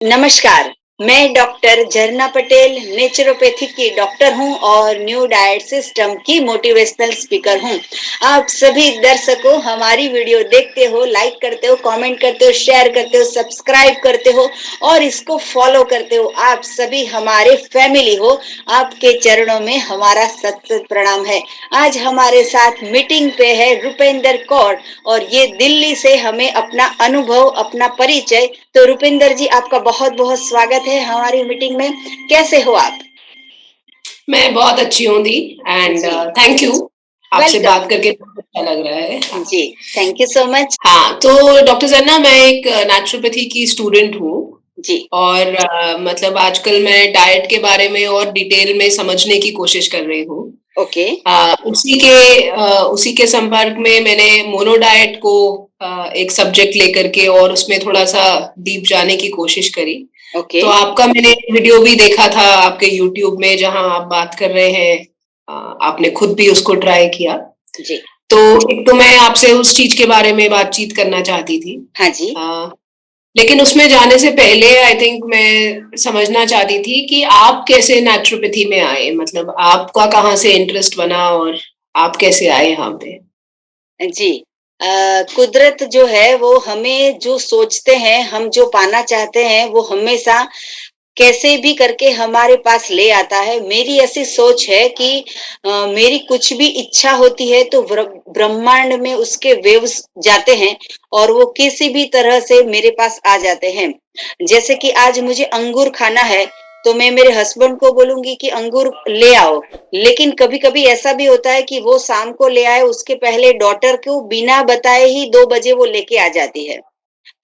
नमस्कार, मैं डॉक्टर झरना पटेल नेचुरोपैथी की डॉक्टर हूँ और न्यू डाइट सिस्टम की मोटिवेशनल स्पीकर हूँ। आप सभी दर्शकों हमारी वीडियो देखते हो, लाइक करते हो, कमेंट करते हो, शेयर करते हो, सब्सक्राइब करते हो और इसको फॉलो करते हो। आप सभी हमारे फैमिली हो, आपके चरणों में हमारा सत सत प्रणाम है। आज हमारे साथ मीटिंग पे है रुपेंद्र कौर और ये दिल्ली से हमें अपना अनुभव, अपना परिचय। तो रुपेंद्र जी, आपका बहुत बहुत स्वागत है हमारी मीटिंग में। कैसे हो आप? मैं बहुत अच्छी हूँ दी एंड जी, थैंक यू। आपसे वेलकम। बात करके बहुत अच्छा लग रहा है। जी, थैंक यू सो मच। हाँ, तो डॉक्टर जन्ना, मैं एक नेचुरोपैथी की स्टूडेंट हूँ जी, और मतलब आजकल मैं डाइट के बारे में और डिटेल में समझने की कोशिश कर रही हूँ। ओके, उसी के संपर्क में मैंने मोनो डाइट को एक सब्जेक्ट लेकर के और उसमें थोड़ा सा डीप जाने की कोशिश करी। ओके, तो आपका मैंने वीडियो भी देखा था आपके यूट्यूब में, जहाँ आप बात कर रहे हैं। आपने खुद भी उसको ट्राई किया। जी, तो एक तो मैं आपसे उस चीज के बारे में बातचीत करना चाहती थी। हाँ जी। अ, लेकिन उसमें जाने से पहले आई थिंक मैं समझना चाहती थी कि आप कैसे नेचुरोपैथी में आए, मतलब आपका कहाँ से इंटरेस्ट बना और आप कैसे आए यहाँ पे? जी, कुदरत जो है वो हमें जो सोचते हैं, हम जो पाना चाहते हैं, वो हमेशा कैसे भी करके हमारे पास ले आता है। मेरी ऐसी सोच है कि मेरी कुछ भी इच्छा होती है तो ब्रह्मांड में उसके वेव्स जाते हैं और वो किसी भी तरह से मेरे पास आ जाते हैं। जैसे कि आज मुझे अंगूर खाना है, तो मैं मेरे हस्बैंड को बोलूंगी कि अंगूर ले आओ। लेकिन कभी-कभी ऐसा भी होता है कि वो शाम को ले आए, उसके पहले डॉटर को बिना बताए ही 2 बजे वो लेके आ जाती है।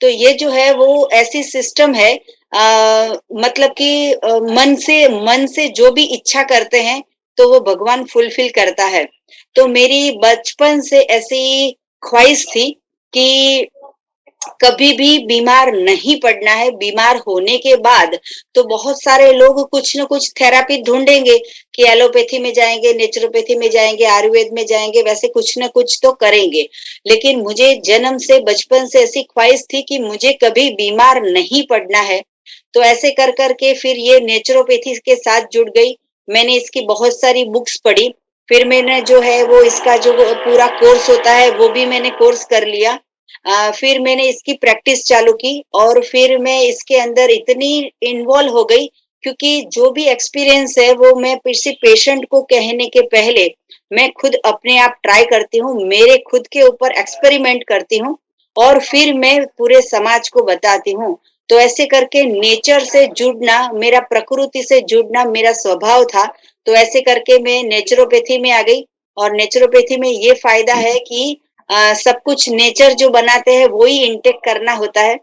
तो ये जो है वो ऐसी सिस्टम है, मतलब कि मन से जो भी इच्छा करते हैं तो वो भगवान फुलफिल करता है। तो मेरी बचपन से ऐसी ख्वाहिश थी कि कभी भी बीमार नहीं पड़ना है। बीमार होने के बाद तो बहुत सारे लोग कुछ न कुछ थेरेपी ढूंढेंगे कि एलोपैथी में जाएंगे, नेचुरोपैथी में जाएंगे, आयुर्वेद में जाएंगे, वैसे कुछ न कुछ तो करेंगे। लेकिन मुझे जन्म से, बचपन से ऐसी ख्वाहिश थी कि मुझे कभी बीमार नहीं पड़ना है। तो ऐसे कर करके फिर ये नेचुरोपैथी के साथ जुड़ गई। मैंने इसकी बहुत सारी बुक्स पढ़ी। फिर मैंने जो है वो इसका जो पूरा कोर्स होता है वो भी मैंने कोर्स कर लिया। फिर मैंने इसकी प्रैक्टिस चालू की और फिर मैं इसके अंदर इतनी इन्वॉल्व हो गई, क्योंकि जो भी एक्सपीरियंस है वो मैं किसी पेशेंट को कहने के पहले मैं खुद अपने आप ट्राई करती हूँ, मेरे खुद के ऊपर एक्सपेरिमेंट करती हूँ और फिर मैं पूरे समाज को बताती हूँ। तो ऐसे करके नेचर से जुड़ना, मेरा प्रकृति से जुड़ना मेरा स्वभाव था। तो ऐसे करके मैं नेचुरोपैथी में आ गई और नेचुरोपैथी में ये फायदा है कि सब कुछ नेचर जो बनाते हैं वो ही इंटेक करना होता है।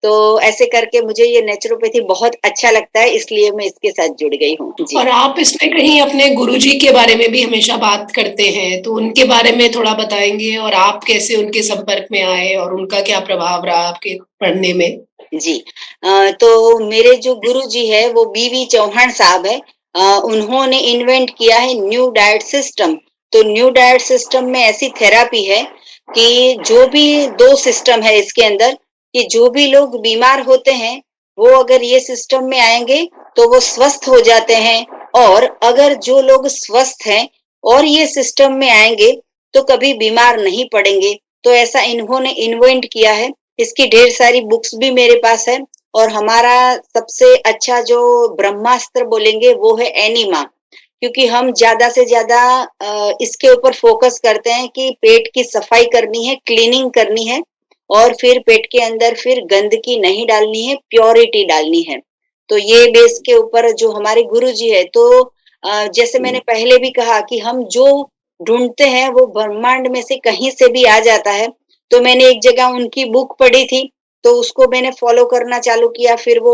तो ऐसे करके मुझे ये नेचुरोपैथी बहुत अच्छा लगता है, इसलिए मैं इसके साथ जुड़ गई हूँ। जी। और आप इसमें कहीं अपने गुरुजी के बारे में भी हमेशा बात करते हैं, तो उनके बारे में थोड़ा बताएँगे और आप कैसे उनके संपर्क में आए और उनका क्या प्रभाव रहा आपके पढ़ने में? जी। तो मेरे जो गुरुजी है वो बीवी चौहान साहब है। उन्होंने इन्वेंट किया है न्यू डाइट सिस्टम। तो न्यू डाइट सिस्टम में ऐसी थेरेपी है कि जो भी 2 सिस्टम है इसके अंदर, कि जो भी लोग बीमार होते हैं, वो अगर ये सिस्टम में आएँगे तो वो स्वस्थ हो जाते हैं और अगर जो लोग स्वस्थ हैं और ये सिस्टम में आएँगे तो कभी बीमार नहीं पड़ेंगे। तो ऐसा इन्होंने इन्वेंट किया है। इसकी ढेर सारी बुक्स भी मेरे पास है और हमारा सबसे अच्छा जो ब्रह्मास्त्र बोलेंगे वो है एनिमा, क्योंकि हम ज्यादा से ज्यादा इसके ऊपर फोकस करते हैं कि पेट की सफाई करनी है, क्लीनिंग करनी है और फिर पेट के अंदर फिर गंदगी नहीं डालनी है, प्योरिटी डालनी है। तो ये बेस के ऊपर जो हमारे गुरु जी है, तो जैसे मैंने पहले भी कहा कि हम जो ढूंढते हैं वो ब्रह्मांड में से कहीं से भी आ जाता है। तो मैंने एक जगह उनकी बुक पढ़ी थी, तो उसको मैंने फॉलो करना चालू किया। फिर वो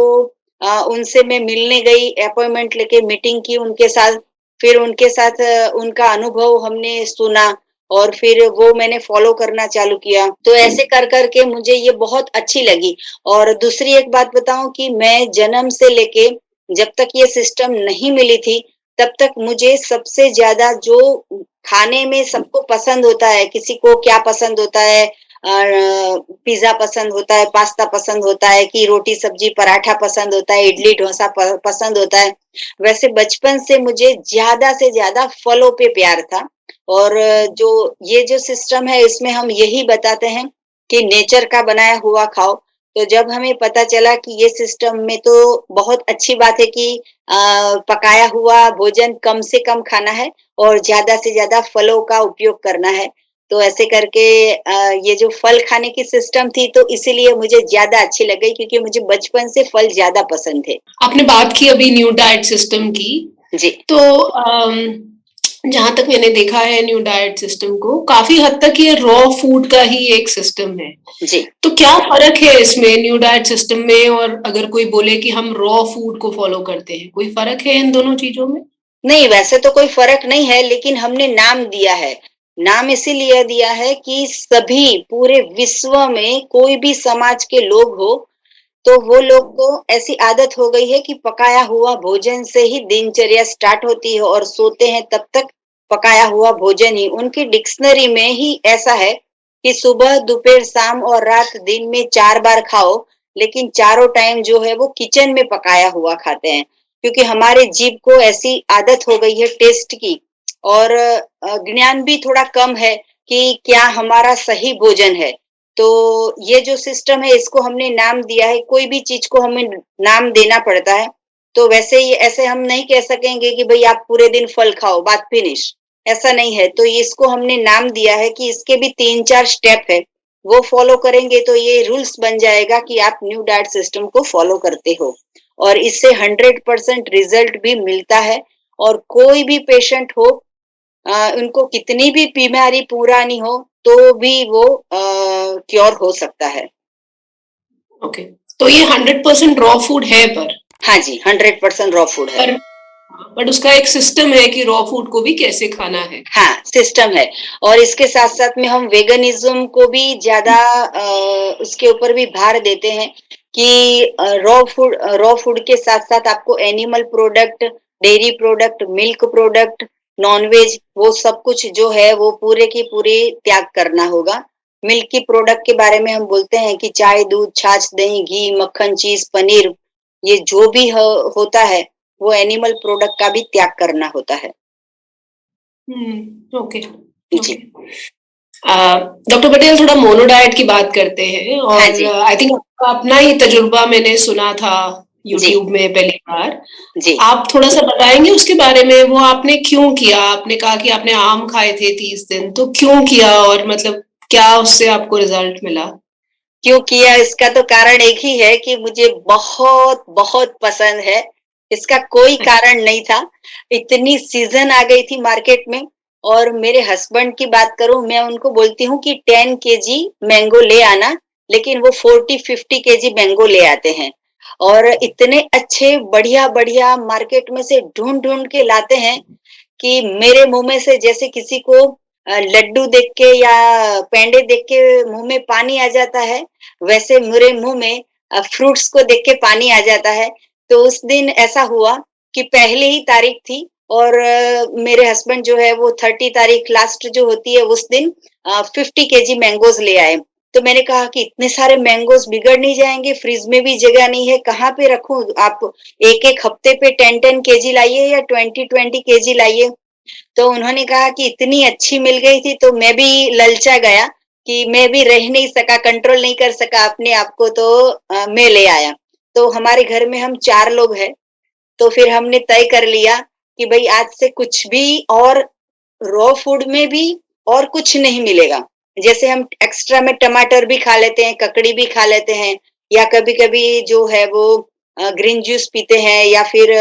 उनसे मैं मिलने गई, अपॉइंटमेंट लेके मीटिंग की उनके साथ। फिर उनके साथ उनका अनुभव हमने सुना और फिर वो मैंने फॉलो करना चालू किया। तो ऐसे कर कर के मुझे ये बहुत अच्छी लगी। और दूसरी एक बात बताऊं कि मैं जन्म से लेके जब तक ये सिस्टम नहीं मिली थी, तब तक मुझे सबसे ज्यादा जो खाने में सबको पसंद होता है, किसी को क्या पसंद होता है, पिज़्ज़ा पसंद होता है, पास्ता पसंद होता है, कि रोटी, सब्जी, पराठा पसंद होता है, इडली, डोसा पसंद होता है। वैसे बचपन से मुझे ज़्यादा से ज़्यादा फलों पे प्यार था और जो ये जो सिस्टम है इसमें हम यही बताते हैं कि नेचर का बनाया हुआ खाओ। तो जब हमें पता चला कि ये सिस्टम में तो बहुत अच्छी बात है कि पकाया हुआ भोजन कम से कम खाना है और ज़्यादा से ज़्यादा फलों का उपयोग करना है। तो ऐसे करके ये जो फल खाने की सिस्टम थी तो इसीलिए मुझे ज़्यादा अच्छी लग गई क्योंकि मुझे बचपन से फल ज़्यादा पसंद थे। आपने बात की अभी न्यू डाइट सिस्टम की, जी, तो जहाँ तक मैंने देखा है न्यू डाइट सिस्टम को, काफ़ी हद तक ये रॉ फूड का ही एक सिस्टम है। जी। तो क्या फ़र्क है इसमें न्यू डाइट सिस्टम में और अगर कोई बोले कि हम रॉ फूड को फ़ॉलो करते हैं, कोई फ़र्क है इन दोनों चीज़ों में? नहीं, वैसे तो कोई फ़र्क नहीं है, लेकिन हमने नाम दिया है। नाम इसीलिए दिया है कि सभी पूरे विश्व में कोई भी समाज के लोग हो, तो वो लोग को ऐसी आदत हो गई है कि पकाया हुआ भोजन से ही दिनचर्या स्टार्ट होती है और सोते हैं तब तक पकाया हुआ भोजन ही। उनकी डिक्शनरी में ही ऐसा है कि सुबह, दोपहर, शाम और रात दिन में 4 बार खाओ, लेकिन चारों टाइम जो है वो किचन में पकाया हुआ खाते हैं। क्योंकि हमारे जीभ को ऐसी आदत हो गई है टेस्ट की और ज्ञान भी थोड़ा कम है कि क्या हमारा सही भोजन है। तो ये जो सिस्टम है इसको हमने नाम दिया है, कोई भी चीज़ को हमें नाम देना पड़ता है। तो वैसे ही ऐसे हम नहीं कह सकेंगे कि भई आप पूरे दिन फल खाओ, बात फिनिश, ऐसा नहीं है। तो इसको हमने नाम दिया है कि इसके भी 3-4 स्टेप है, वो फॉलो करेंगे तो ये रूल्स बन जाएगा कि आप न्यू डाइट सिस्टम को फॉलो करते हो। और इससे 100% रिज़ल्ट भी मिलता है और कोई भी पेशेंट हो उनको कितनी भी बीमारी पुरानी हो, तो भी वो क्योर हो सकता है। ओके, तो ये 100% रॉ फूड है हाँ जी, 100% रॉ फूड है। पर बट उसका एक सिस्टम है कि रॉ फूड को भी कैसे खाना है। हाँ, सिस्टम है और इसके साथ-साथ में हम वेगनिज़्म को भी ज़्यादा उसके ऊपर भी भार देते हैं कि रॉ फूड के साथ-साथ आपको animal product, dairy product, milk product, non-veg वो सब कुछ जो है वो पूरे की पूरी त्याग करना होगा। मिल्क की प्रोडक्ट के बारे में हम बोलते हैं कि चाय, दूध, छाछ, दही, घी, मक्खन, चीज़, पनीर ये जो भी होता है, वो एनिमल प्रोडक्ट का भी त्याग करना होता है। ओके, जी। ओके। डॉक्टर पटेल थोड़ा मोनो डाइट की बात करते हैं हाँ और जी। आई थिंक आपका अपना ही तजुर्बा मैंने सुना था जी, यूट्यूब में पहली बार। जी। आप थोड़ा-सा बताएँगे उसके बारे में? वो आपने क्यों किया? आपने कहा कि आपने आम खाए थे 30 दिन, तो क्यों किया और मतलब क्या उससे आपको रिज़ल्ट मिला? क्यों किया इसका तो कारण एक ही है कि मुझे बहुत, बहुत पसंद है। इसका कोई अच्छा, कारण नहीं था। इतनी सीज़न आ गई थी मार्केट में और मेरे हस्बैंड की बात करूँ, मैं उनको बोलती हूँ कि 10 केजी मैंगो ले आना, लेकिन वो 40-50 केजी मैंगो ले आते हैं। और इतने अच्छे बढ़िया-बढ़िया मार्केट में से ढूँढ-ढूँढ के लाते हैं कि मेरे मुँह में से जैसे किसी को लड्डू देख के या पेंडे देख के मुँह में पानी आ जाता है, वैसे मेरे मुँह में फ्रूट्स को देख के पानी आ जाता है। तो उस दिन ऐसा हुआ कि पहली ही तारीख थी और मेरे हस्बैंड जो है वो 30 तारीख लास्ट जो होती है उस दिन 50 केजी मैंगोज़ ले आए। तो मैंने कहा कि इतने सारे मैंगोज़ बिगड़ नहीं जाएँगे? फ्रिज में भी जगह नहीं है, कहाँ पे रखूँ? आप 1-1 हफ्ते पे 10-10 केजी लाइए या 20-20 केजी लाइए। तो उन्होंने कहा कि इतनी अच्छी मिल गई थी तो मैं भी ललचा गया कि मैं भी रह नहीं सका, कंट्रोल नहीं कर सका अपने आप को तो मैं ले आया। तो हमारे घर में हम 4 लोग हैं, तो फिर हमने तय कर लिया कि भई आज से कुछ भी और रॉ फूड में भी और कुछ नहीं मिलेगा। जैसे हम एक्स्ट्रा में टमाटर भी खा लेते हैं, ककड़ी भी खा लेते हैं या कभी-कभी जो है वो ग्रीन जूस पीते हैं या फिर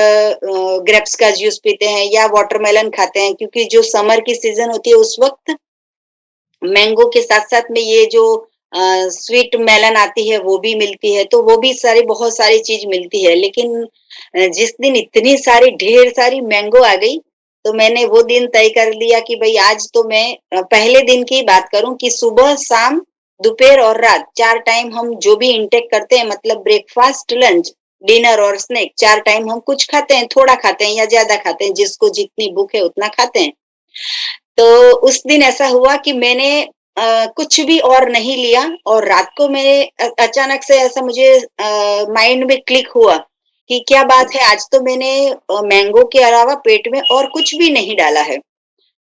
ग्रेप्स का जूस पीते हैं या वाटरमेलन खाते हैं क्योंकि जो समर की सीज़न होती है उस वक़्त मैंगो के साथ-साथ में ये जो स्वीट मेलन आती है वो भी मिलती है, तो वो भी सारी बहुत सारी चीज़ मिलती है। लेकिन जिस दिन इतनी सारी ढेर सारी मैंगो आ गई, तो मैंने वो दिन तय कर लिया कि भई आज तो मैं पहले दिन की बात करूँ कि सुबह, शाम, दोपहर और रात 4 टाइम हम जो भी इंटेक करते हैं मतलब ब्रेकफ़ास्ट, लंच, डिनर और स्नैक 4 टाइम हम कुछ खाते हैं, थोड़ा खाते हैं या ज़्यादा खाते हैं, जिसको जितनी भूख है उतना खाते हैं। तो उस दिन ऐसा हुआ कि मैंने कुछ भी और नहीं लिया और रात को मैं अचानक से ऐसा मुझे माइंड में क्लिक हुआ कि क्या बात है, आज तो मैंने मैंगो के अलावा पेट में और कुछ भी नहीं डाला है।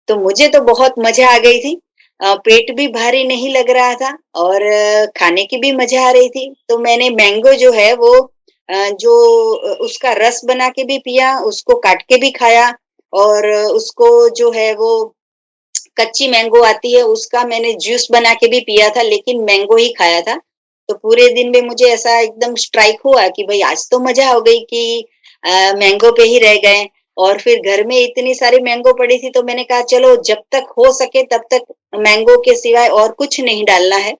तो मुझे तो बहुत मज़ा आ गई थी। पेट भी भारी नहीं लग रहा था और खाने की भी मज़ा आ रही थी। तो मैंने मैंगो जो है वो जो उसका रस बना के भी पिया, उसको काट के भी खाया और उसको जो है वो कच्ची मैंगो आती है उसका मैंने जूस बना के भी पिया था, लेकिन मैंगो ही खाया था। तो पूरे दिन में मुझे ऐसा एकदम स्ट्राइक हुआ कि भाई आज तो मज़ा हो गई कि मैंगो पे ही रह गए और फिर घर में इतनी सारी मैंगो पड़ी थी तो मैंने कहा चलो जब तक हो सके तब तक मैंगो के सिवाय और कुछ नहीं डालना है।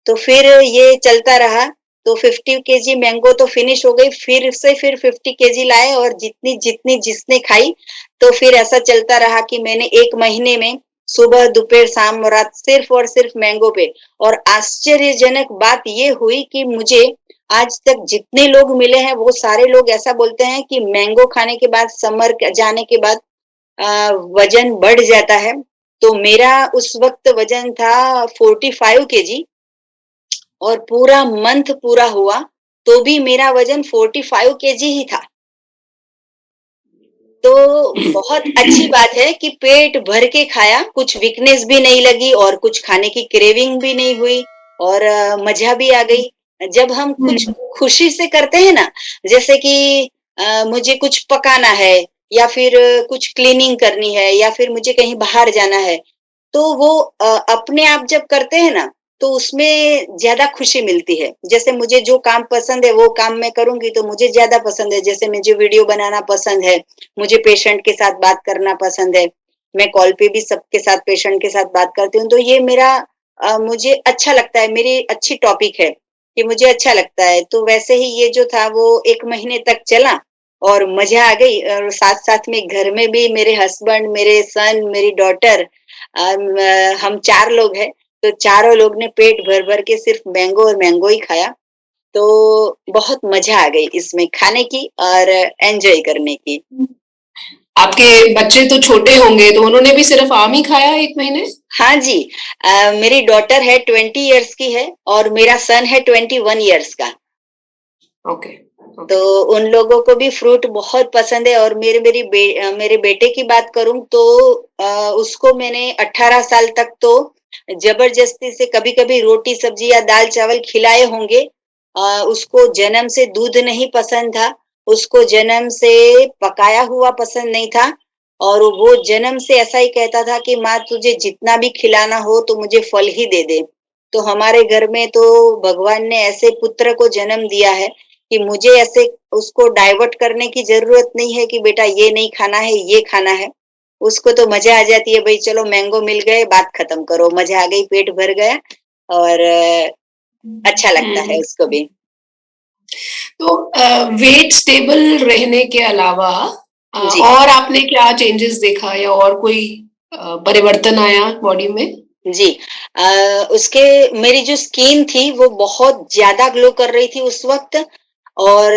तो फिर ये चलता रहा, तो 50 केजी मैंगो तो फिनिश हो गई, फिर 50 केजी लाए और जितनी जिसने खाई, तो फिर ऐसा चलता रहा कि मैंने 1 महीने में सुबह, दोपहर, शाम, रात सिर्फ और सिर्फ मैंगो पे और आश्चर्यजनक बात ये हुई कि मुझे आज तक जितने लोग मिले हैं, वो सारे लोग ऐसा बोलते हैं कि मैंगो खाने के बाद समर जाने के बाद वज़न बढ़ जाता है। तो मेरा उस वक़्त वज़न था 45 केजी और पूरा मंथ पूरा हुआ, तो भी मेरा वज़न 45 केजी ही था। तो बहुत अच्छी बात है कि पेट भर के खाया, कुछ वीकनेस भी नहीं लगी और कुछ खाने की क्रेविंग भी नहीं हुई और मज़ा भी आ गई। जब हम कुछ हुँ, खुशी से करते हैं ना, जैसे कि मुझे कुछ पकाना है या फिर कुछ क्लीनिंग करनी है या फिर मुझे कहीं बाहर जाना है, तो वो अपने आप जब करते हैं ना, तो उसमें ज़्यादा खुशी मिलती है। जैसे मुझे जो काम पसंद है, वो काम मैं करूँगी तो मुझे ज़्यादा पसंद है। जैसे मुझे वीडियो बनाना पसंद है, मुझे पेशेंट के साथ बात करना पसंद है। मैं कॉल पे भी सबके साथ पेशेंट के साथ बात करती हूँ, तो ये मेरा मुझे अच्छा लगता है, मेरी अच्छी टॉपिक है, कि मुझे अच्छा लगता है। तो वैसे ही ये जो था वो 1 महीने तक चला और मज़ा आ गई और साथ-साथ में घर में भी मेरे हस्बैंड, मेरे सन, मेरी डॉटर हम 4 लोग हैं, तो चारों लोग ने पेट भर-भर के सिर्फ मैंगो और मैंगो ही खाया। तो बहुत मज़ा आ गई इसमें खाने की और एन्जॉय करने की। आपके बच्चे तो छोटे होंगे, तो उन्होंने भी सिर्फ़ आम ही खाया 1 महीने? हाँ जी, मेरी डॉटर है 20 इयर्स की है और मेरा सन है 21 इयर्स का। ओके, तो ओके। उन लोगों को भी फ्रूट बहुत पसंद है और मेरे बेटे की बात करूँ तो उसको मैंने 18 साल तक तो ज़बरदस्ती से कभी-कभी रोटी, सब्ज़ी या दाल-चावल खिलाए होंगे। उसको जन्म से दूध नहीं पसंद था, उसको जन्म से पकाया हुआ पसंद नहीं था और वो जन्म से ऐसा ही कहता था कि माँ तुझे जितना भी खिलाना हो तो मुझे फल ही दे दे। तो हमारे घर में तो भगवान ने ऐसे पुत्र को जन्म दिया है कि मुझे ऐसे उसको डाइवर्ट करने की ज़रूरत नहीं है कि बेटा ये नहीं खाना है, ये खाना है। उसको तो मज़ा आ जाती है, भई चलो मैंगो मिल गए, बात खत्म करो, मज़ा आ गई, पेट भर गया और अच्छा लगता है हुँ। उसको भी। तो वेट स्टेबल रहने के अलावा जी, और आपने क्या चेंजेस देखा या और कोई परिवर्तन आया बॉडी में? जी। उसके मेरी जो स्किन थी वो बहुत ज़्यादा ग्लो कर रही थी उस वक़्त और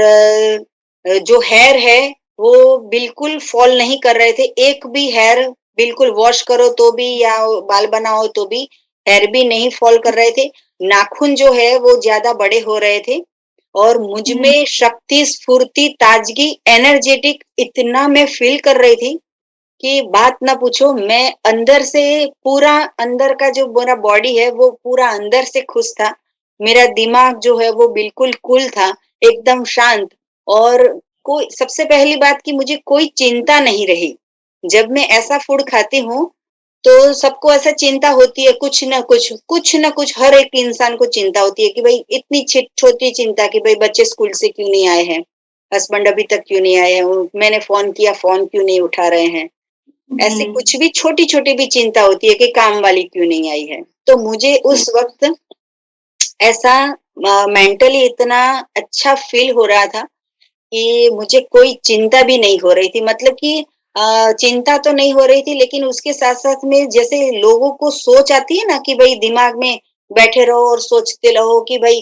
जो हेयर है वो बिल्कुल फॉल नहीं कर रहे थे। एक भी हेयर बिल्कुल वॉश करो तो भी या बाल बनाओ तो भी हेयर भी नहीं फॉल कर रहे थे। नाखून जो है वो ज़्यादा बड़े हो रहे थे और मुझ हुँ, में शक्ति, स्फूर्ति, ताज़गी, एनर्जेटिक इतना मैं फ़ील कर रही थी कि बात ना पूछो। मैं अंदर से पूरा अंदर का जो मेरा बॉडी है वो पूरा अंदर से खुश था। मेरा दिमाग जो है वो बिल्कुल कूल था, एकदम शांत और कोई सबसे पहली बात कि मुझे कोई चिंता नहीं रही। जब मैं ऐसा फूड खाती हूँ, तो सबको ऐसा चिंता होती है कुछ न कुछ हर एक इंसान को चिंता होती है कि भई इतनी छोटी चिंता कि भई बच्चे स्कूल से क्यों नहीं आए हैं? हस्बैंड अभी तक क्यों नहीं आए हैं? मैंने फ़ोन किया, फ़ोन क्यों नहीं उठा रहे हैं? ऐसी हुँ, कुछ भी छोटी-छोटी भी चिंता होती है कि काम वाली क्यों नहीं आई है। तो मुझे हुँ, उस वक़्त ऐसा मेंटली इतना अच्छा फ़ील हो रहा था कि मुझे कोई चिंता भी नहीं हो रही थी। मतलब कि चिंता तो नहीं हो रही थी लेकिन उसके साथ-साथ में जैसे लोगों को सोच आती है ना कि भई दिमाग में बैठे रहो और सोचते रहो कि भई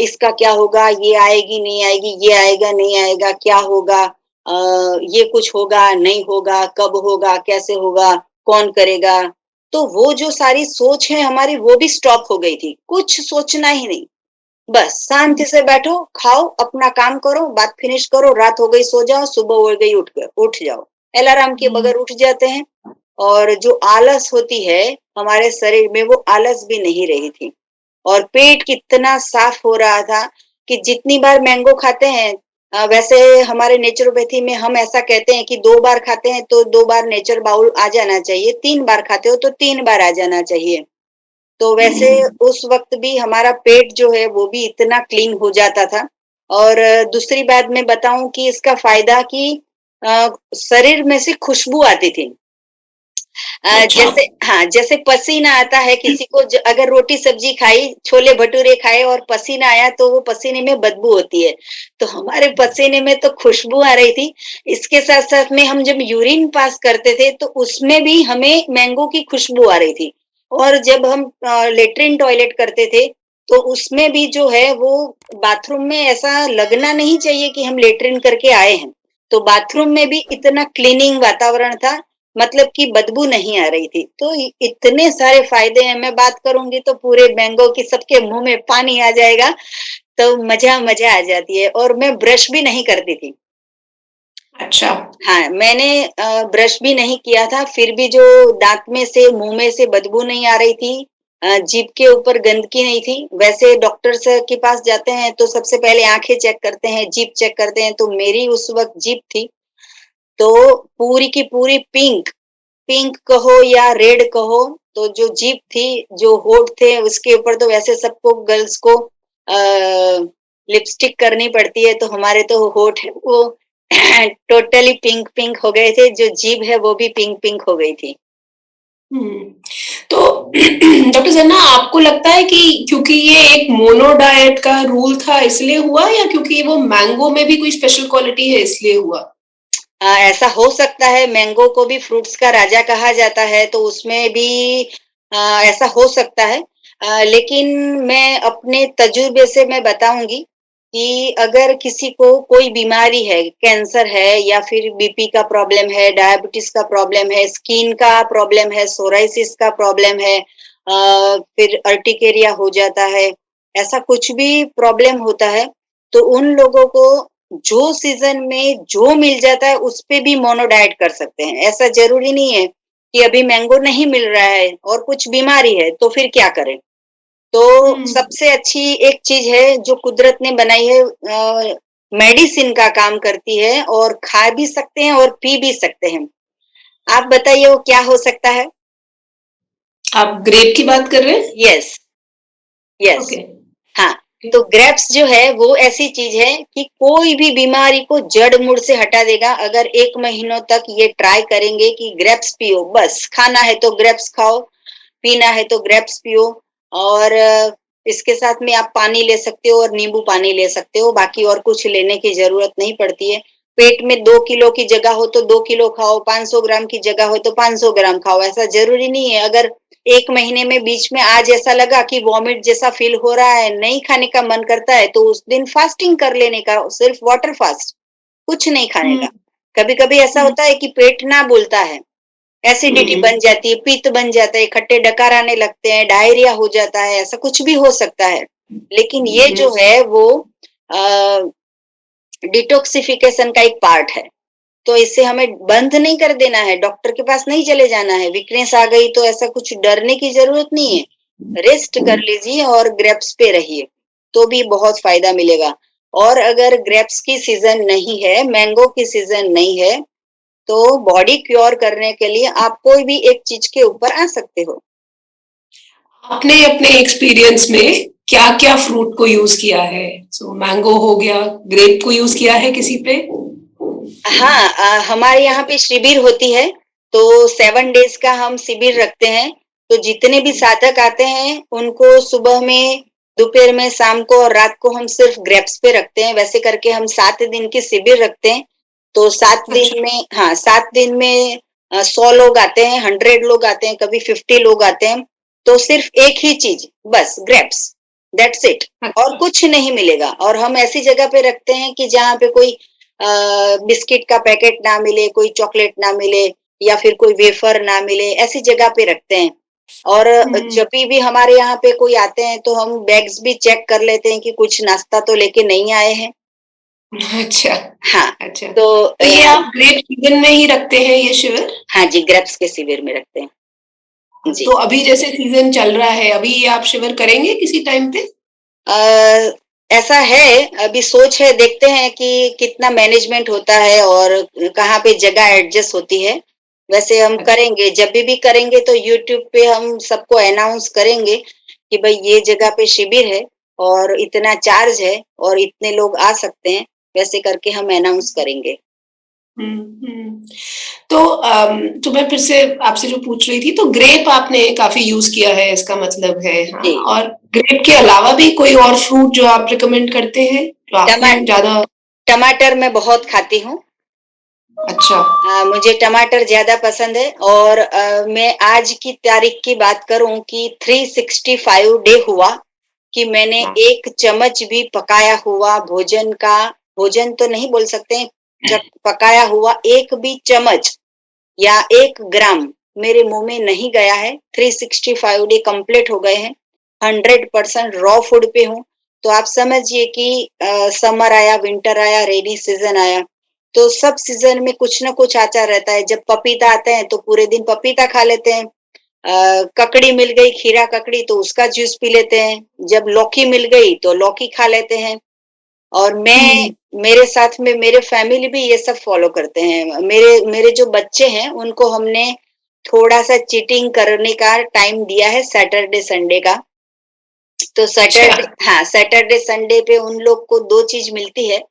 इसका क्या होगा? ये आएगी, नहीं आएगी, ये आएगा, नहीं आएगा, क्या होगा? ये कुछ होगा, नहीं होगा, कब होगा, कैसे होगा, कौन करेगा? तो वो जो सारी सोच है हमारी वो भी स्टॉप हो गई थी। कुछ सोचना ही नहीं। बस शांति से बैठो, खाओ, अपना काम करो, बात फिनिश करो, रात हो गई सो जाओ, सुबह हो गई उठ जाओ। अलार्म के हुँ, बगैर उठ जाते हैं और जो आलस होती है हमारे शरीर में वो आलस भी नहीं रही थी। और पेट कितना साफ हो रहा था कि जितनी बार मैंगो खाते हैं वैसे हमारे नेचुरोपैथी में हम ऐसा कहते हैं कि 2 बार खाते हैं तो 2 बार नेचर बाउल आ जाना चाहिए, 3 बार खाते हो तो 3 बार आ जाना चाहिए। तो वैसे हुँ, उस वक़्त भी हमारा पेट जो है वो भी इतना क्लीन हो जाता था। और दूसरी बात मैं बताऊँ कि इसका फ़ायदा कि शरीर में से खुशबू आती थी। अच्छा। जैसे हाँ, जैसे पसीना आता है किसी को अगर रोटी-सब्जी खाई, छोले-भटूरे खाए और पसीना आया तो वो पसीने में बदबू होती है। तो हमारे पसीने में तो खुशबू आ रही थी। इसके साथ-साथ में हम जब यूरिन पास करते थे तो उसमें भी हमें मैंगो की खुशबू आ रही थी। और जब हम लेट्रिन टॉयलेट करते थे तो उसमें भी जो है वो बाथरूम में ऐसा लगना नहीं चाहिए कि हम लेट्रिन करके आए हैं। तो बाथरूम में भी इतना क्लीनिंग वातावरण था, मतलब कि बदबू नहीं आ रही थी। तो इतने सारे फ़ायदे हैं, मैं बात करूँगी तो पूरे मैंगो की सबके मुँह में पानी आ जाएगा, तो मज़ा आ जाती है और मैं ब्रश भी नहीं करती थी। अच्छा। हाँ, मैंने ब्रश भी नहीं किया था, फिर भी जो दाँत में से, मुँह में से बदबू नहीं आ रही थी, जीभ के ऊपर गंदगी नहीं थी। वैसे डॉक्टर्स के पास जाते हैं तो सबसे पहले आँखें चेक करते हैं, जीभ चेक करते हैं, तो मेरी उस वक़्त जीभ थी, तो पूरी की पूरी पिंक, पिंक कहो या रेड कहो, तो जो जीभ थी, जो होंठ थे, उसके ऊपर तो वैसे सबको गर्ल्स को लिपस्टिक करनी पड़ती है, तो हमारे तो होंठ वो टोटली पिंक पिंक हो गए थे, जो जीभ है वो भी पिंक पिंक हो गई थी। हुँ। तो डॉक्टर सन्ना आपको लगता है कि क्योंकि ये एक मोनो डाइट का रूल था इसलिए हुआ या क्योंकि वो मैंगो में भी कोई स्पेशल क्वालिटी है इसलिए हुआ? ऐसा हो सकता है, मैंगो को भी फ्रूट्स का राजा कहा जाता है, तो उसमें भी ऐसा हो सकता है। लेकिन मैं अपने तजुर्बे से मैं बताऊँगी कि अगर किसी को कोई बीमारी है, कैंसर है या फिर बीपी का प्रॉब्लम है, डायबिटीज़ का प्रॉब्लम है, स्किन का प्रॉब्लम है, सोराइसिस का प्रॉब्लम है, फिर अर्टिकेरिया हो जाता है, ऐसा कुछ भी प्रॉब्लम होता है, तो उन लोगों को जो सीज़न में जो मिल जाता है, उस पे भी मोनो डाइट कर सकते हैं। ऐसा ज़रूरी नहीं है कि अभी मैंगो नहीं मिल रहा है और कुछ बीमारी है, तो फिर क्या करें? तो हुँ। सबसे अच्छी एक चीज़ है जो कुदरत ने बनाई है, मेडिसिन का काम करती है और खा भी सकते हैं और पी भी सकते हैं। आप बताइए वो क्या हो सकता है? आप ग्रेप की बात कर रहे हैं? Yes, yes. ओके। हाँ, तो ग्रेप्स जो है वो ऐसी चीज़ है कि कोई भी बीमारी को जड़-मूड़ से हटा देगा। अगर 1 महीनों तक ये ट्राई करेंगे कि ग्रेप्स पियो, बस खाना है तो ग्रेप्स खाओ, पीना है तो ग्रेप्स पियो और इसके साथ में आप पानी ले सकते हो और नींबू पानी ले सकते हो, बाकी और कुछ लेने की ज़रूरत नहीं पड़ती है। पेट में 2 किलो की जगह हो तो 2 किलो खाओ, 500 ग्राम की जगह हो तो 500 ग्राम खाओ, ऐसा ज़रूरी नहीं है। अगर 1 महीने में बीच में आज ऐसा लगा कि वॉमिट जैसा फ़ील हो रहा है, नहीं खाने का मन करता है, तो उस दिन फास्टिंग कर लेने का, सिर्फ वाटर फास्ट, कुछ नहीं खाने हुँ, का। कभी-कभी ऐसा हुँ, होता है कि पेट ना बोलता है, एसिडिटी हुँ, बन जाती है, पित्त बन जाता है, खट्टे डकार आने लगते हैं, डायरिया हो जाता है, ऐसा कुछ भी हो सकता है। लेकिन ये हुँ। जो है वो अ, डिटॉक्सिफिकेशन का एक पार्ट है। तो इससे हमें बंद नहीं कर देना है, डॉक्टर के पास नहीं चले जाना है, वीकनेस आ गई तो ऐसा कुछ डरने की ज़रूरत नहीं है। रेस्ट कर लीजिए और ग्रेप्स पे रहिए, तो भी बहुत फ़ायदा मिलेगा। और अगर ग्रेप्स की सीज़न नहीं है, मैंगो की सीज़न नहीं है, तो बॉडी क्योर करने के लिए आप कोई भी एक चीज़ के ऊपर आ सकते हो। आपने अपने एक्सपीरियंस में क्या-क्या फ्रूट को यूज़ किया है? सो मैंगो हो गया, ग्रेप को यूज़ किया है किसी पे? हाँ, हमारे यहाँ पे शिविर होती है, तो 7 डेज़ का हम शिविर रखते हैं। तो जितने भी साधक आते हैं, उनको सुबह में, दोपहर में, शाम को और रात को हम सिर्फ ग्रेप्स पे रखते हैं। वैसे करके हम 7 दिन की शिविर रखते हैं। तो 7 दिन अच्छा। में हाँ, 7 दिन में 100 लोग आते हैं, 100 लोग आते हैं, कभी 50 लोग आते हैं। तो सिर्फ एक ही चीज़, बस ग्रेप्स, दैट्स इट और अच्छा। कुछ नहीं मिलेगा। और हम ऐसी जगह पे रखते हैं कि जहाँ पे कोई बिस्किट का पैकेट ना मिले, कोई चॉकलेट ना मिले, या फिर कोई वेफर ना मिले, ऐसी जगह पे रखते हैं। और हुँ। जब भी हमारे यहाँ पे कोई आते हैं तो हम बैग्स भी चेक कर लेते हैं कि कुछ नाश्ता तो लेके नहीं आए हैं। अच्छा, हाँ, अच्छा। तो तो ये आप ग्रेप सीज़न में ही रखते हैं ये शिविर? हाँ जी, ग्रेप्स के शिविर में रखते हैं। जी। तो अभी जैसे सीज़न चल रहा है, अभी ये आप शिविर करेंगे किसी टाइम पे? अ, ऐसा है, अभी सोच है, देखते हैं कि कितना मैनेजमेंट होता है और कहाँ पे जगह एडजस्ट होती है। वैसे हम अच्छा, करेंगे, जब भी करेंगे तो यूट्यूब पे हम सबको अनाउंस करेंगे कि भई ये जगह पे शिविर है और इतना चार्ज है और इतने लोग आ सकते हैं, वैसे करके हम अनाउंस करेंगे। हुँ, हुँ। तो मैं फिर से आपसे जो पूछ रही थी, तो ग्रेप आपने काफ़ी यूज़ किया है इसका मतलब है, हाँ? जी, और ग्रेप के अलावा भी कोई और फ्रूट जो आप रिकमेंड करते हैं, जो टमा आपने ज़्यादा टमाटर मैं बहुत खाती हूँ। अच्छा, मुझे टमाटर ज़्यादा पसंद है और मैं आज की तारीख की बात करूँ कि 365 डे हुआ कि मैंने हाँ, 1 चम्मच भी पकाया हुआ भोजन का, भोजन तो नहीं बोल सकते हैं, जब पकाया हुआ 1 भी चम्मच या 1 ग्राम मेरे मुँह में नहीं गया है। 365 डे कंप्लीट हो गए हैं। 100% रॉ फूड पे हूँ। तो आप समझिए कि समर आया, विंटर आया, रेनी सीज़न आया, तो सब सीज़न में कुछ ना कुछ आता रहता है। जब पपीता आता है, तो पूरे दिन पपीता खा लेते हैं। ककड़ी मिल गई, खीरा ककड़ी, तो उसका जूस पी लेते हैं। जब लौकी मिल गई, तो लौकी खा लेते हैं। और हुँ, मेरे साथ में मेरे फैमिली भी ये सब फॉलो करते हैं। मेरे मेरे जो बच्चे हैं, उनको हमने थोड़ा-सा चीटिंग करने का टाइम दिया है सैटरडे, संडे का। तो अच्छा, सैटरडे, संडे पे उन लोग को 2 चीज़ मिलती है।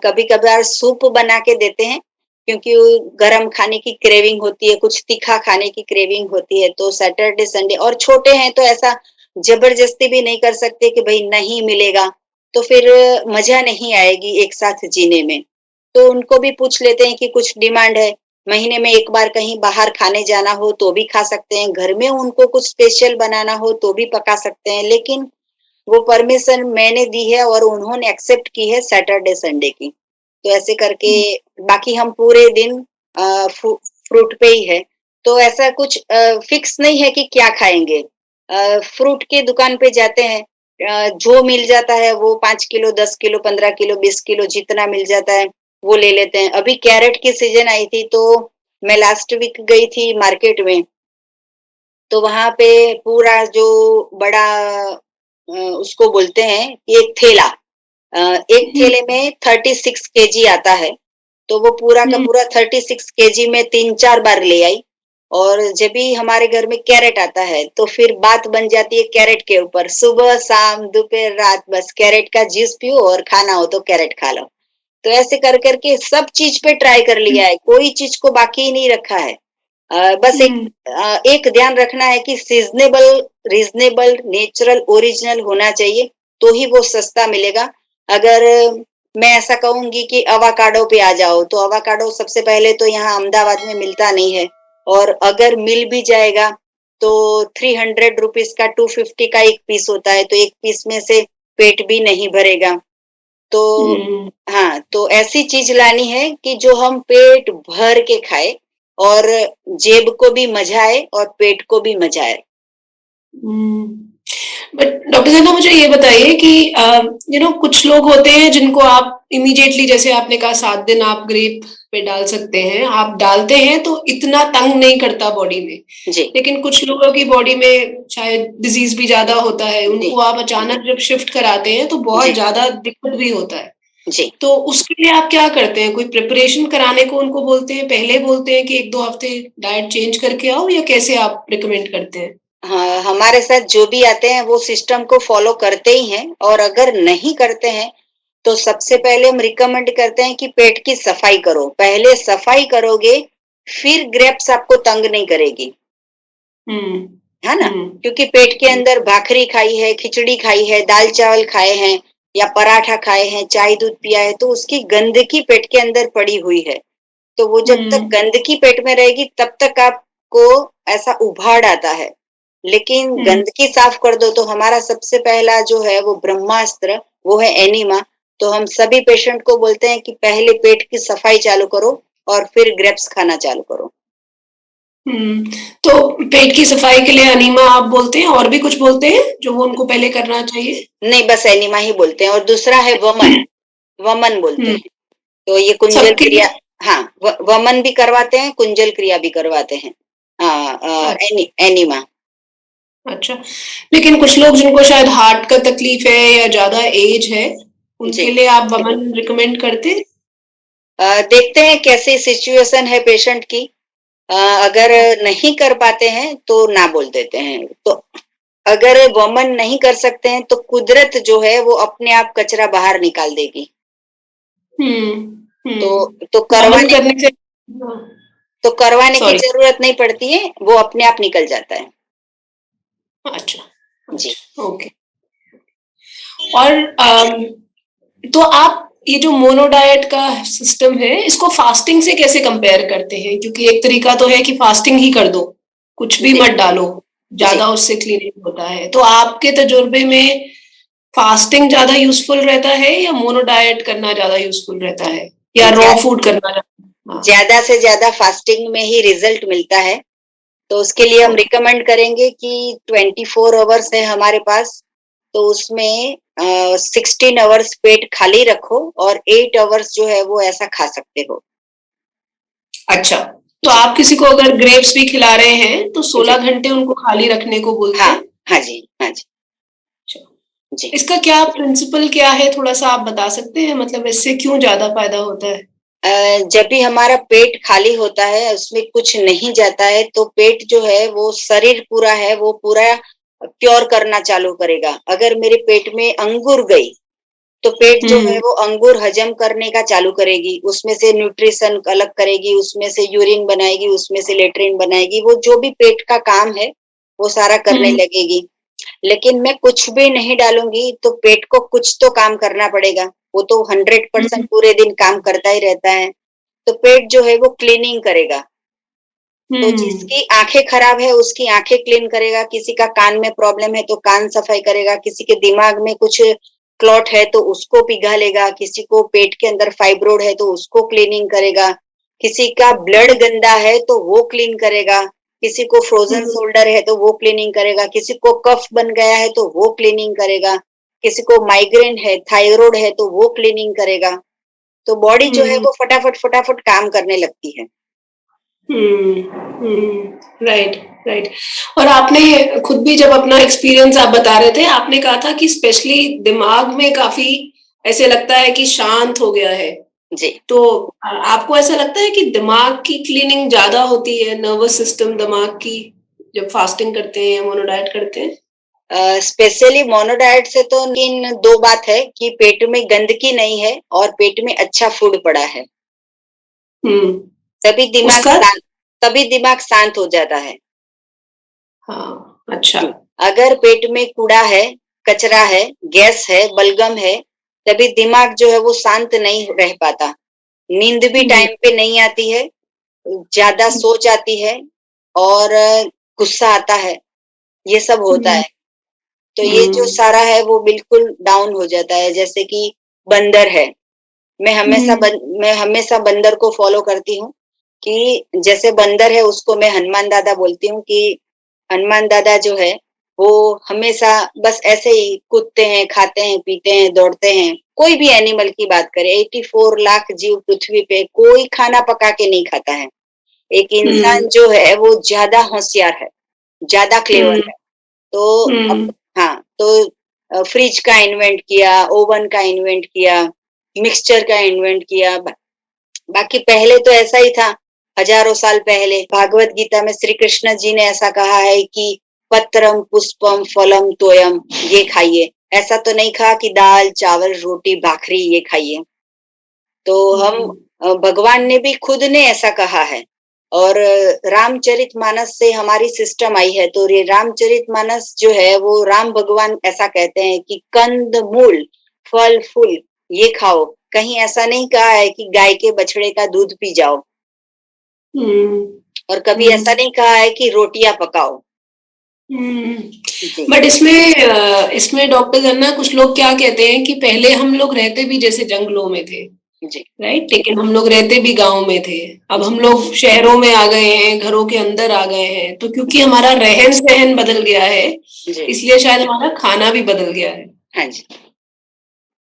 कभी-कभार सूप बना के देते हैं, क्योंकि वो गरम खाने की क्रेविंग होती है, कुछ तीखा खाने की क्रेविंग होती है, तो सैटरडे, संडे, और छोटे हैं तो ऐसा ज़बरदस्ती भी नहीं कर सकते कि भई नहीं मिलेगा, तो फिर मज़ा नहीं आएगी एक साथ जीने में। तो उनको भी पूछ लेते हैं कि कुछ डिमांड है, महीने में 1 बार कहीं बाहर खाने जाना हो तो भी खा सकते हैं, घर में उनको कुछ स्पेशल बनाना हो तो भी पका सकते हैं, लेकिन वो परमिशन मैंने दी है और उन्होंने एक्सेप्ट की है सैटरडे संडे की। तो ऐसे करके हुँ, बाकी हम पूरे दिन फ्रूट पे ही है। तो ऐसा कुछ फिक्स नहीं है कि क्या खाएँगे। फ्रूट की दुकान पे जाते हैं, जो मिल जाता है वो 5 किलो, 10 किलो, 15 किलो, 20 किलो जितना मिल जाता है, वो ले लेते हैं। अभी कैरेट की सीज़न आई थी तो मैं लास्ट वीक गई थी मार्केट में, तो वहाँ पे पूरा जो बड़ा उसको बोलते हैं कि एक थैला, एक हुँ, थैले में 36 केजी आता है, तो वो पूरा का हुँ, पूरा 36 केजी में 3-4 बार ले आई। और जब भी हमारे घर में कैरेट आता है, तो फिर बात बन जाती है कैरेट के ऊपर, सुबह, शाम, दोपहर, रात, बस कैरेट का जूस पियो और खाना हो तो कैरेट खा लो। तो ऐसे कर कर के सब चीज़ पे ट्राई कर हुँ, लिया है, कोई चीज़ को बाकी ही नहीं रखा है। बस हुँ, एक ध्यान रखना है कि सीज़नेबल, रीज़नेबल, नेचुरल, ओरिजिनल होना चाहिए, तो ही वो सस्ता मिलेगा। अगर मैं ऐसा कहूँगी कि अवाकाडो पे आ जाओ, तो अवाकाडो सबसे पहले तो यहाँ अहमदाबाद में मिलता नहीं है, और अगर मिल भी जाएगा, तो 300 रुपीज़ का 250 का 1 पीस होता है, तो 1 पीस में से पेट भी नहीं भरेगा। तो हुँ। हाँ, तो ऐसी चीज़ लानी है कि जो हम पेट भर के खाएँ और जेब को भी मज़ा आए और पेट को भी मज़ा आए। हुँ। बट डॉक्टर साहब मुझे ये बताइए कि कुछ लोग होते हैं जिनको आप इमीडिएटली जैसे आपने कहा 7 दिन आप ग्रेप पे डाल सकते हैं, आप डालते हैं तो इतना तंग नहीं करता बॉडी में। जी, लेकिन कुछ लोगों की बॉडी में शायद डिज़ीज़ भी ज़्यादा होता है, जी, उनको आप अचानक जब शिफ्ट कराते हैं तो बहुत जी, ज़्यादा दिक्कत भी होता है। जी। तो उसके लिए आप क्या करते हैं? कोई प्रिपरेशन कराने को उनको बोलते हैं, पहले बोलते हैं कि 1-2 हफ्ते डाइट चेंज करके आओ या कैसे आप रिकमेंड करते हैं? हाँ, हमारे साथ जो भी आते हैं वो सिस्टम को फ़ॉलो करते ही हैं, और अगर नहीं करते हैं, तो सबसे पहले हम रिकमेंड करते हैं कि पेट की सफाई करो। पहले सफाई करोगे, फिर ग्रेप्स आपको तंग नहीं करेगी। हुँ, है ना? हुँ, क्योंकि पेट के हुँ, अंदर भाखरी खाई है, खिचड़ी खाई है, दाल-चावल खाए हैं या पराठा खाए हैं, चाय-दूध पिया है, तो उसकी गंदगी पेट के अंदर पड़ी हुई है। तो वो जब तक हुँ, गंदगी पेट में रहेगी, तब तक आपको ऐसा उभाड़ आता है। लेकिन हुँ, गंदगी साफ कर दो, तो हमारा सबसे पहला जो है वो ब्रह्मास्त्र, वो है एनीमा। तो हम सभी पेशेंट को बोलते हैं कि पहले पेट की सफाई चालू करो और फिर ग्रेप्स खाना चालू करो। तो पेट की सफाई के लिए अनीमा आप बोलते हैं, और भी कुछ बोलते हैं जो वो उनको पहले करना चाहिए? नहीं, बस एनिमा ही बोलते हैं और दूसरा है वमन, वमन बोलते हुँ, हैं। तो ये कुंजल सबके क्रिया, हाँ, वमन भी करवाते हैं, कुंजल क्रिया भी करवाते हैं। अ, एनिमा। अच्छा, लेकिन कुछ लोग जिनको शायद हार्ट का तकलीफ है या ज़्यादा एज है, जी। उनके लिए आप वमन रिकमेंड करते हैं? देखते हैं कैसी सिचुएशन है पेशेंट की। अगर नहीं कर पाते हैं तो ना बोल देते हैं। तो अगर वमन नहीं कर सकते हैं तो कुदरत जो है वो अपने आप कचरा बाहर निकाल देगी। हुँ, तो हुँ, तो वमन करवाने करने से हाँ, तो करवाने की सॉरी, ज़रूरत नहीं पड़ती है, वो अपने आप निकल जाता है। अच्छा, जी। अच्छा, ओके। और तो आप ये जो मोनो डाइट का सिस्टम है, इसको फास्टिंग से कैसे कंपेयर करते हैं? क्योंकि एक तरीका तो है कि फास्टिंग ही कर दो, कुछ भी जी, मत डालो, जी। ज़्यादा उससे क्लीनिंग होता है। तो आपके तजुर्बे में फास्टिंग ज़्यादा यूज़फुल रहता है या मोनो डाइट करना ज़्यादा यूज़फुल रहता है? या ज्या रॉ फूड करना हाँ, ज़्यादा से ज़्यादा फास्टिंग में ही रिज़ल्ट मिलता है। तो उसके लिए हम ओके। रिकमेंड करेंगे कि 24 अवर्स है हमारे पास, तो उसमें 16 अवर्स पेट खाली रखो और 8 अवर्स जो है वो ऐसा खा सकते हो। अच्छा, तो जी, आप किसी को अगर ग्रेप्स भी खिला रहे हैं, तो जी। 16 घंटे उनको खाली रखने को बोलते हाँ, हैं? हाँ जी, हाँ जी, अच्छा। जी। इसका क्या प्रिंसिपल क्या है, थोड़ा-सा आप बता सकते हैं? मतलब इससे क्यों ज़्यादा फ़ायदा होता है? जब भी हमारा पेट खाली होता है, उसमें कुछ नहीं जाता है, तो पेट जो है वो शरीर पूरा है, वो पूरा क्योर करना चालू करेगा। अगर मेरे पेट में अंगूर गई, तो पेट जो है हुँ, वो अंगूर हजम करने का चालू करेगी, उसमें से न्यूट्रिशन अलग करेगी, उसमें से यूरिन बनाएगी, उसमें से लेट्रिन बनाएगी, वो जो भी पेट का काम है, वो सारा करने हुँ, लगेगी। लेकिन मैं कुछ भी नहीं डालूँगी, तो पेट को कुछ तो काम करना पड़ेगा, वो तो 100% हुँ, पूरे दिन काम करता ही रहता है। तो पेट जो है वो क्लीनिंग करेगा। तो हुँ, जिसकी आँखें खराब है, उसकी आँखें क्लीन करेगा, किसी का कान में प्रॉब्लम है तो कान सफाई करेगा, किसी के दिमाग में कुछ क्लॉट है तो उसको पिघालेगा, किसी को पेट के अंदर फाइब्रोइड है तो उसको क्लीनिंग करेगा, किसी का ब्लड गंदा है तो वो क्लीन करेगा, किसी को फ्रोज़न हुँ, शोल्डर है तो वो क्लीनिंग करेगा, किसी को कफ बन गया है तो वो क्लीनिंग करेगा, किसी को माइग्रेन है, थायरॉइड है तो वो क्लीनिंग करेगा। तो बॉडी जो है हुँ, वो फटाफट काम करने लगती है। हुँ, हुँ, राइट, राइट। और आपने खुद भी जब अपना एक्सपीरियंस आप बता रहे थे, आपने कहा था कि स्पेशली दिमाग में काफ़ी ऐसे लगता है कि शांत हो गया है। जी। तो आपको ऐसा लगता है कि दिमाग की क्लीनिंग ज़्यादा होती है, नर्वस सिस्टम दिमाग की, जब फास्टिंग करते हैं या मोनो डाइट करते हैं? स्पेशली मोनो डाइट से तो इन 2 बात है कि पेट में गंदगी नहीं है और पेट में अच्छा फूड पड़ा है। हुँ, तभी दिमाग उसका शांत तभी दिमाग शांत हो जाता है। हाँ, अच्छा। जी, अगर पेट में कूड़ा है, कचरा है, गैस है, बलगम है, तभी दिमाग जो है वो शांत नहीं रह पाता। नींद भी हुँ, टाइम पे नहीं आती है, ज़्यादा हुँ, सोच आती है और गुस्सा आता है, ये सब होता हुँ, है। तो ये जो हुँ, सारा है वो बिल्कुल डाउन हो जाता है। जैसे कि बंदर है, हुँ, मैं हमेशा बंदर को फ़ॉलो करती हूँ कि जैसे बंदर है उसको मैं हनुमान दादा बोलती हूँ कि हनुमान दादा जो है, वो हमेशा बस ऐसे ही कूदते हैं, खाते हैं, पीते हैं, दौड़ते हैं। कोई भी एनिमल की बात करें, 84 लाख जीव पृथ्वी पे कोई खाना पका के नहीं खाता है। एक हुँ, इंसान जो है वो ज़्यादा होशियार है, ज़्यादा क्लेवर हुँ, है। तो अब हुँ, हाँ, तो फ्रिज का इन्वेंट किया, ओवन का इन्वेंट किया, मिक्सचर का इन्वेंट किया। बाकी पहले तो ऐसा ही था, हजारों साल पहले भागवत गीता में श्री कृष्ण जी ने ऐसा कहा है कि पत्रम पुष्पम फलम तोयम, ये खाइए। ऐसा तो नहीं कहा कि दाल चावल रोटी भाखरी ये खाइए। तो हम हुँ, भगवान ने भी खुद ने ऐसा कहा है। और रामचरितमानस से हमारी सिस्टम आई है, तो ये रामचरितमानस जो है वो राम भगवान ऐसा कहते हैं कि कंद मूल फल फूल ये खाओ। कहीं ऐसा नहीं कहा है कि गाय के बछड़े का दूध पी जाओ हुँ, और कभी हुँ, ऐसा नहीं कहा है कि रोटियां पकाओ। हुँ। जी, बट इसमें डॉक्टर गन्ना कुछ लोग क्या कहते हैं कि पहले हम लोग रहते भी जैसे जंगलों में थे। जी, राइट? लेकिन हम लोग रहते भी गाँव में थे। अब हम लोग शहरों में आ गए हैं, घरों के अंदर आ गए हैं, तो क्योंकि हमारा रहन-सहन बदल गया है, जी। इसलिए शायद हमारा खाना भी बदल गया है। हाँ जी।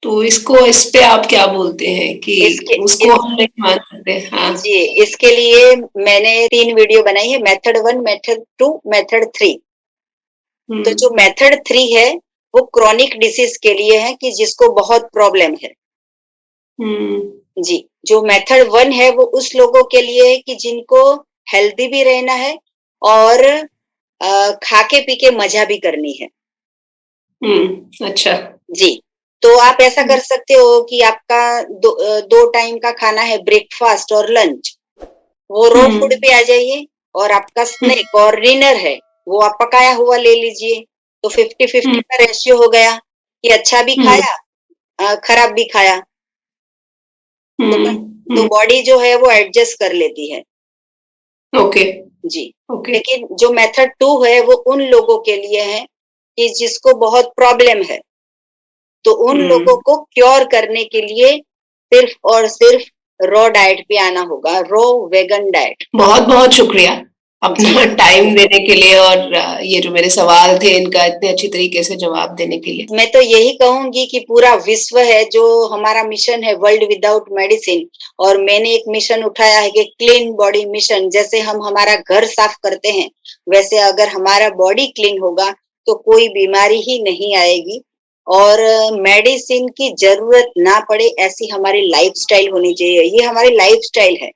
तो इस पे आप क्या बोलते हैं कि इसके उसको इस हम नहीं मान सकते? हाँ। जी, इसके लिए मैंने 3 वीडियो बनाई है, मेथड 1, मेथड 2, मेथड 3। हुँ, तो जो मेथड 3 है, वो क्रॉनिक डिसीज़ के लिए है कि जिसको बहुत प्रॉब्लम है। हुँ, जी, जो मेथड 1 है वो उस लोगों के लिए है कि जिनको हेल्दी भी रहना है और खा के पी के मज़ा भी करनी है। अच्छा। जी, तो आप ऐसा हुँ, कर सकते हो कि आपका 2 टाइम का खाना है ब्रेकफ़ास्ट और लंच, वो रॉ फूड हुँ, पे आ जाइए और आपका हुँ, स्नैक और डिनर है, वो आप पकाया हुआ ले लीजिए। तो 50-50 हुँ, का रेशियो हो गया कि अच्छा भी हुँ, खाया खराब भी खाया। तो हुँ, तो हुँ, बॉडी जो है वो एडजस्ट कर लेती है। ओके, जी, ओके। लेकिन जो मेथड 2 है वो उन लोगों के लिए है कि जिसको बहुत प्रॉब्लम है। तो उन लोगों हुँ। को क्योर करने के लिए सिर्फ़ और सिर्फ़ रॉ डाइट पे आना होगा, रॉ वेगन डाइट। बहुत-बहुत शुक्रिया, जी। अपना टाइम देने के लिए और ये जो मेरे सवाल थे इनका इतने अच्छी तरीके से जवाब देने के लिए। मैं तो यही कहूँगी कि पूरा विश्व है जो हमारा मिशन है वर्ल्ड विदाउट मेडिसिन और मैंने एक मिशन उठाया है कि क्लीन बॉडी मिशन जैसे हम हमारा घर साफ करते हैं, वैसे अगर हमारा बॉडी क्लीन होगा तो कोई बीमारी ही नहीं आएगी और मेडिसिन की ज़रूरत ना पड़े ऐसी हमारी लाइफ़स्टाइल होनी चाहिए। ये हमारी लाइफ़स्टाइल है।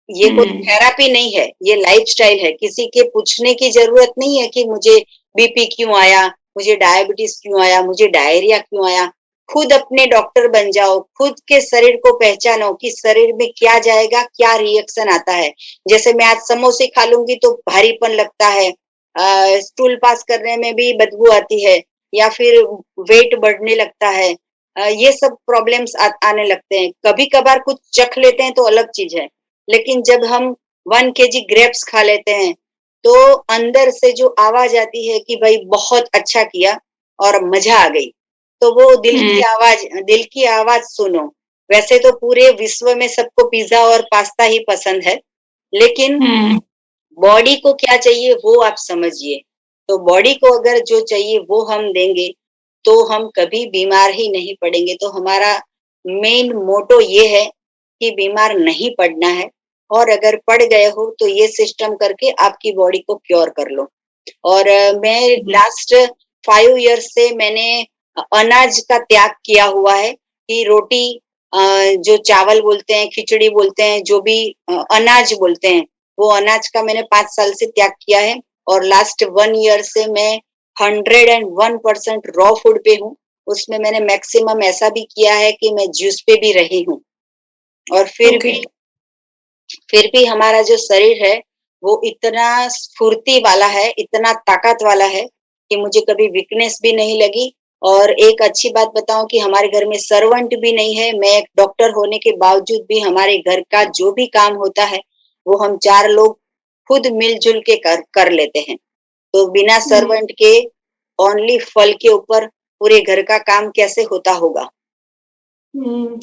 ये कोई हुँ, थेरेपी नहीं है, ये लाइफ़स्टाइल है। किसी के पूछने की ज़रूरत नहीं है कि मुझे बीपी क्यों आया, मुझे डायबिटीज़ क्यों आया, मुझे डायरिया क्यों आया। खुद अपने डॉक्टर बन जाओ, खुद के शरीर को पहचानो कि शरीर में क्या जाएगा, क्या रिएक्शन आता है। जैसे मैं आज समोसे खा लूँगी तो भारीपन लगता है, स्टूल पास करने में भी बदबू आती है या फिर वेट बढ़ने लगता है। ये सब प्रॉब्लम्स आने लगते हैं। कभी-कभार कुछ चख लेते हैं तो अलग चीज़ है। लेकिन जब हम 1 केजी ग्रेप्स खा लेते हैं, तो अंदर से जो आवाज़ आती है कि भई बहुत अच्छा किया और मज़ा आ गई। तो वो हुँ, दिल की आवाज़ सुनो। वैसे तो पूरे विश्व में सबको पिज़्ज़ा और पास्ता ही पसंद है, लेकिन हुँ, बॉडी को क्या चाहिए वो आप समझिए। तो बॉडी को अगर जो चाहिए वो हम देंगे, तो हम कभी बीमार ही नहीं पड़ेंगे। तो हमारा मेन मोटो ये है कि बीमार नहीं पड़ना है और अगर पड़ गए हो तो ये सिस्टम करके आपकी बॉडी को क्योर कर लो। और मैं हुँ, लास्ट 5 इयर्स से मैंने अनाज का त्याग किया हुआ है कि रोटी अ, जो चावल बोलते हैं, खिचड़ी बोलते हैं, जो भी अनाज बोलते हैं, वो अनाज का मैंने 5 साल से त्याग किया है और लास्ट 1 ईयर से मैं 101% रॉ फूड पे हूँ। उसमें मैंने मैक्सिमम ऐसा भी किया है कि मैं जूस पे भी रही हूँ और ओके। फिर भी हमारा जो शरीर है, वो इतना स्फूर्ति वाला है, इतना ताकत वाला है कि मुझे कभी वीकनेस भी नहीं लगी और एक अच्छी बात बताऊँ कि हमारे घर में सर्वेंट भी नहीं है। मैं एक डॉक्टर होने के बावजूद भी हमारे घर का जो भी काम होता है, वो हम 4 लोग खुद मिल-जुल के कर लेते हैं। तो बिना हुँ, सर्वेंट के ओनली फल के ऊपर पूरे घर का काम कैसे होता होगा? हुँ।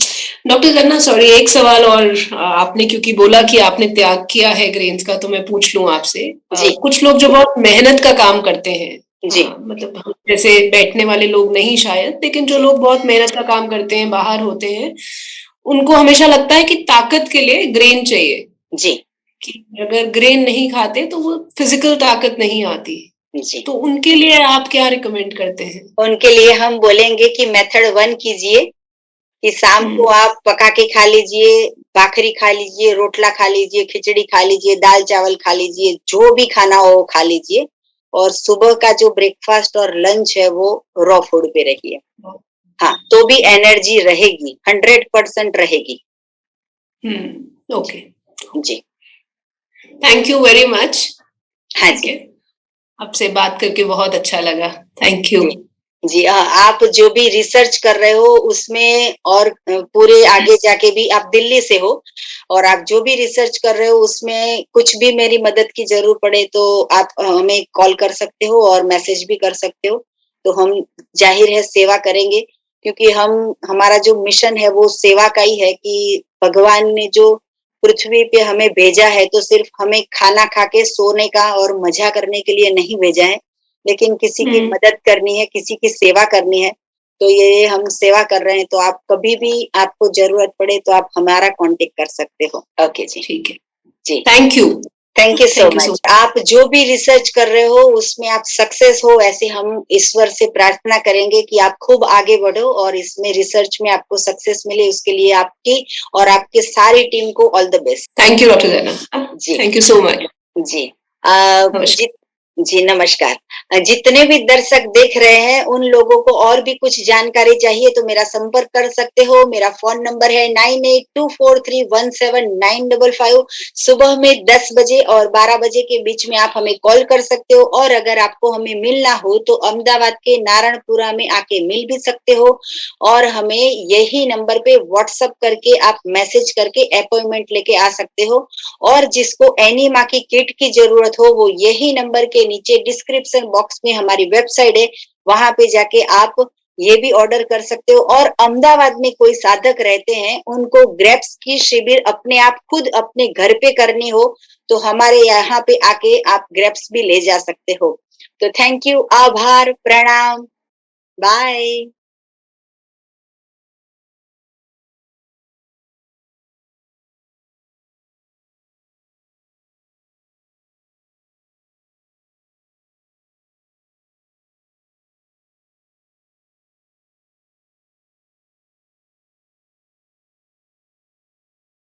डॉक्टर जन्ना सॉरी एक सवाल और आपने क्योंकि बोला कि आपने त्याग किया है ग्रेन्स का तो मैं पूछ लूँ आपसे। जी, कुछ लोग जो बहुत मेहनत का काम करते हैं जी, मतलब हम जैसे बैठने वाले लोग नहीं शायद, लेकिन जो जी, लोग बहुत मेहनत का काम करते हैं, बाहर होते हैं, उनको हमेशा लगता है कि ताकत के लिए ग्रेन चाहिए, जी, कि अगर ग्रेन नहीं खाते तो वो फिज़िकल ताकत नहीं आती। जी। तो उनके लिए आप क्या रिकमेंड करते हैं? उनके लिए हम बोलेंगे कि मेथड 1 कीजिए, कि शाम को हुँ, आप पका के खा लीजिए, भाखरी खा लीजिए, रोटला खा लीजिए, खिचड़ी खा लीजिए, दाल-चावल खा लीजिए, जो भी खाना हो वो खा लीजिए और सुबह का जो ब्रेकफ़ास्ट और लंच है वो रॉ फूड पे रखिए। हाँ, तो भी एनर्जी रहेगी, 100% रहेगी। हुँ, ओके। जी, थैंक यू वेरी मच। हाँ ठीक जी। है। आपसे बात करके बहुत अच्छा लगा। Thank you. जी। जी, आप जो भी रिसर्च कर रहे हो उसमें और पूरे आगे जाके भी आप दिल्ली से हो और आप जो भी रिसर्च कर रहे हो उसमें कुछ भी मेरी मदद की ज़रूरत पड़े तो आप हमें कॉल कर सकते हो और मैसेज भी कर सकते हो। तो हम ज़ाहिर है सेवा करेंगे क्योंकि हमारा जो मिशन है वो सेवा का ही है कि भगवान ने जो पृथ्वी पे हमें भेजा है तो सिर्फ हमें खाना खा के सोने का और मज़ा करने के लिए नहीं भेजा है, लेकिन किसी की हुँ। मदद करनी है, किसी की सेवा करनी है। तो ये हम सेवा कर रहे हैं, तो आप कभी भी आपको ज़रूरत पड़े तो आप हमारा कॉन्टैक्ट कर सकते हो। ओके जी। ठीक है। जी। Thank you. Thank you so thank you so much. आप जो भी रिसर्च कर रहे हो उसमें आप सक्सेस हो ऐसे हम ईश्वर से प्रार्थना करेंगे कि आप खूब आगे बढ़ो और इसमें रिसर्च में आपको सक्सेस मिले उसके लिए आपकी और आपकी सारी टीम को all the best. Thank you doctor Zainab. जी। Thank you so much. जी। अ, नमस्कार। जित जी, नमस्कार। जितने भी दर्शक देख रहे हैं, उन लोगों को और भी कुछ जानकारी चाहिए तो मेरा संपर्क कर सकते हो। मेरा फ़ोन नंबर है 9824317955। सुबह में 10 बजे और 12 बजे के बीच में आप हमें कॉल कर सकते हो और अगर आपको हमें मिलना हो तो अहमदाबाद के नारायणपुरा में आके मिल भी सकते हो और हमें यही नंबर पे व्हाट्सएप करके आप मैसेज करके अपॉइंटमेंट लेके आ सकते हो। और जिसको एनीमा की किट की जरूरत हो वो यही नंबर के नीचे डिस्क्रिप्शन बॉक्स में हमारी वेबसाइट है, वहां पे जाके आप ये भी ऑर्डर कर सकते हो। और अहमदाबाद में कोई साधक रहते हैं उनको ग्रेप्स की शिविर अपने आप खुद अपने घर पे करनी हो तो हमारे यहाँ पे आके आप ग्रेप्स भी ले जा सकते हो। तो थैंक यू, आभार, प्रणाम, बाय।